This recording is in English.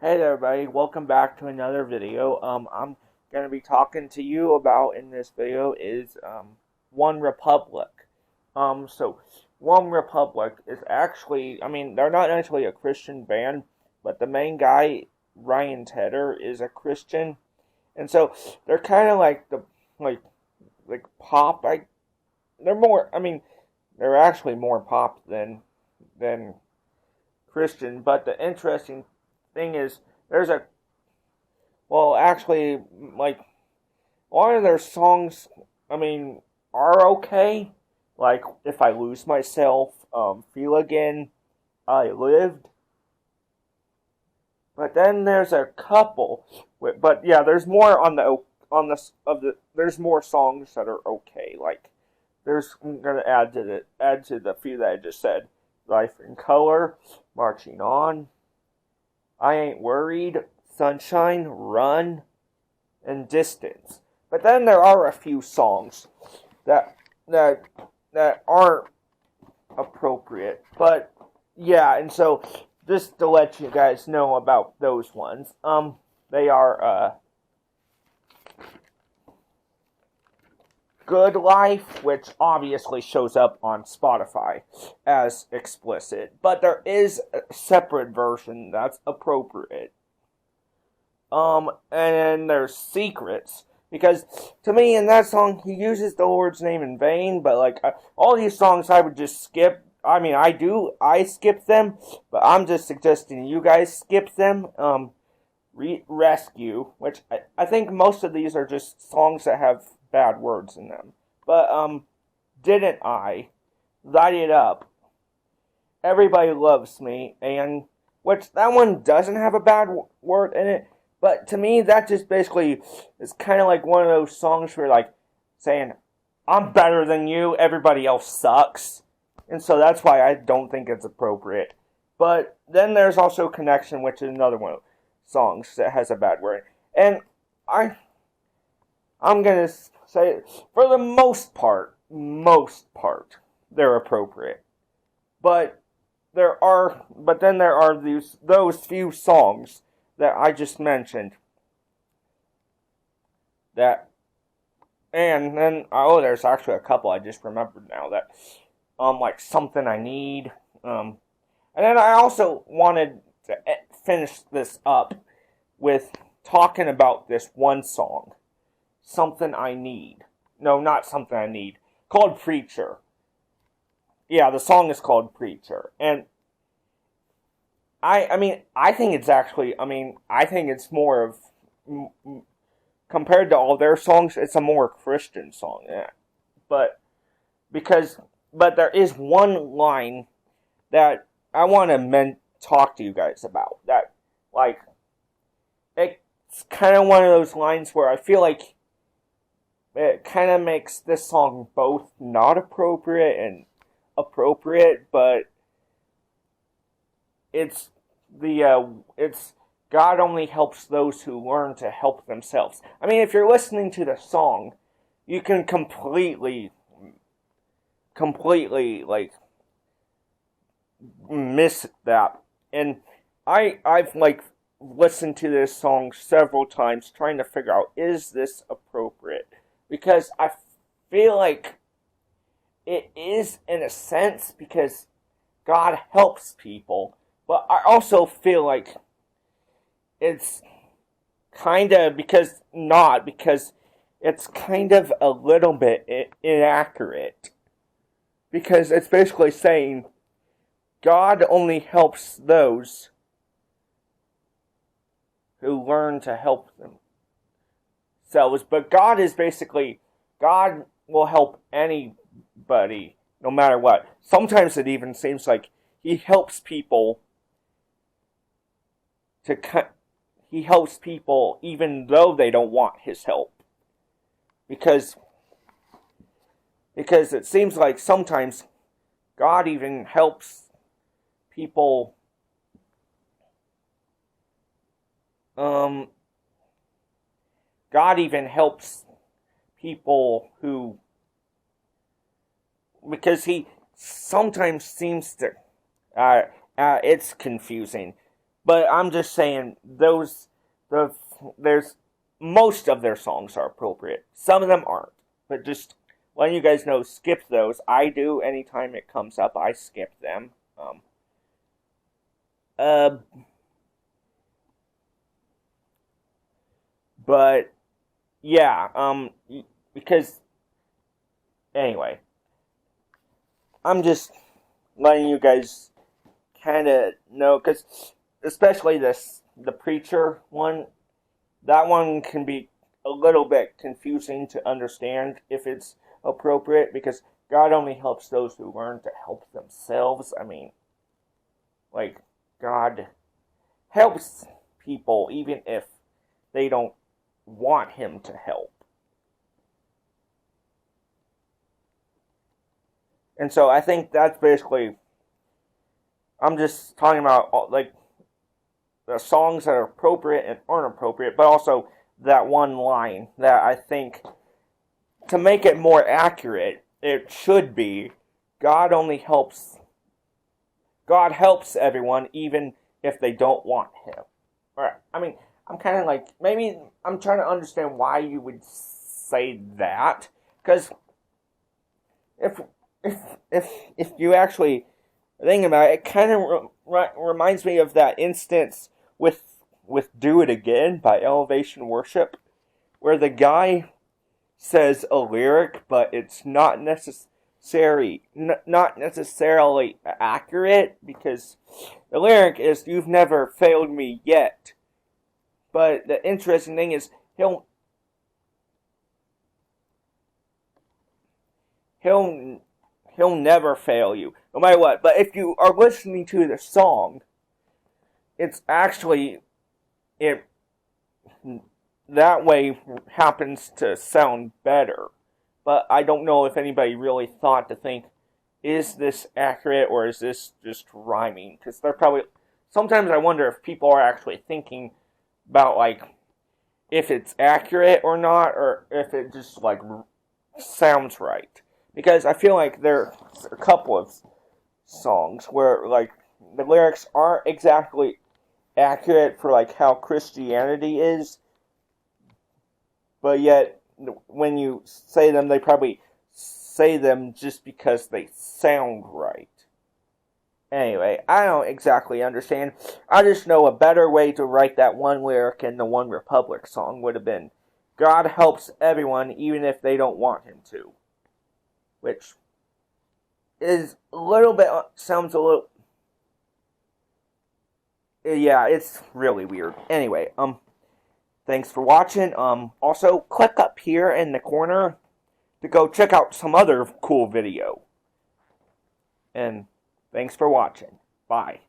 Hey there, everybody. Welcome back to another video. I'm going to be talking to you about in this video is OneRepublic. So OneRepublic is actually, they're not actually a Christian band, but the main guy, Ryan Tedder, is a Christian, and so they're kind of like the like pop. They're more. They're actually more pop than Christian. But the interesting thing is there's actually, like, a lot of their songs are okay, like If I Lose Myself, Feel Again, I Lived. But then there's a couple but yeah, there's more there's more songs that are okay. Like, I'm gonna add to the few that I just said: Life in Color, Marching On, I Ain't Worried, Sunshine, Run, and Distance. But then there are a few songs that aren't appropriate. But yeah, and so just to let you guys know about those ones, they are Good Life, which obviously shows up on Spotify as explicit, but there is a separate version that's appropriate. And then there's Secrets, because to me in that song he uses the Lord's name in vain, but all these songs I would just skip. I skip them, but I'm just suggesting you guys skip them. Rescue, which I think most of these are just songs that have bad words in them. But, Didn't I, Light It Up, Everybody Loves Me, and which that one doesn't have a bad word in it, but to me that just basically is kind of like one of those songs where, like, saying, I'm better than you, everybody else sucks. And so that's why I don't think it's appropriate. But then there's also Connection, which is another one of songs that has a bad word. And I'm gonna say, for the most part, they're appropriate. But then there are those few songs that I just mentioned and then there's actually a couple I just remembered now that like Something I Need, and then I also wanted to finish this up with talking about this one song, Something I Need. No, not Something I Need. Called Preacher. Yeah, the song is called Preacher. And I think it's actually, I think it's more of, compared to all their songs, it's a more Christian song. Yeah. But there is one line that I want to talk to you guys about. That, like, it's kind of one of those lines where I feel like it kind of makes this song both not appropriate and appropriate, but it's God only helps those who learn to help themselves. If you're listening to the song, you can completely like miss that. And I've listened to this song several times trying to figure out, is this appropriate? Because I feel like it is in a sense, because God helps people, but I also feel like it's kind of because it's kind of a little bit inaccurate. Because it's basically saying God only helps those who learn to help themselves. But God will help anybody, no matter what. Sometimes it even seems like He helps people even though they don't want His help. Because it seems like sometimes God even helps people who, because He sometimes seems to it's confusing. But I'm just saying there's most of their songs are appropriate. Some of them aren't. But just letting you guys know, skip those. I do anytime it comes up. I skip them. But yeah, because anyway, I'm just letting you guys kind of know, because especially the preacher one, that one can be a little bit confusing to understand if it's appropriate, because God only helps those who learn to help themselves. I mean, like, God helps people even if they don't want him to help. And so I think that's basically, I'm just talking about, like, the songs that are appropriate and aren't appropriate, but also that one line that I think, to make it more accurate, it should be, God helps everyone even if they don't want him. Or, I mean, I'm kind of like, maybe I'm trying to understand why you would say that, because if you actually think about it, it kind of reminds me of that instance with "Do It Again" by Elevation Worship, where the guy says a lyric, but it's not necessarily accurate, because the lyric is "You've never failed me yet." But the interesting thing is, he'll never fail you, no matter what. But if you are listening to the song, it's actually, that way happens to sound better. But I don't know if anybody really thought to think, is this accurate or is this just rhyming? Because they're probably, sometimes I wonder if people are actually thinking about, like, if it's accurate or not, or if it just, like, sounds right. Because I feel like there's a couple of songs where, like, the lyrics aren't exactly accurate for, like, how Christianity is, but yet when you say them, they probably say them just because they sound right. Anyway, I don't exactly understand. I just know a better way to write that one lyric in the OneRepublic song would have been, God helps everyone even if they don't want him to. Which is a little bit, sounds a little, yeah, it's really weird. Anyway, thanks for watching. Also, click up here in the corner to go check out some other cool video. And thanks for watching. Bye.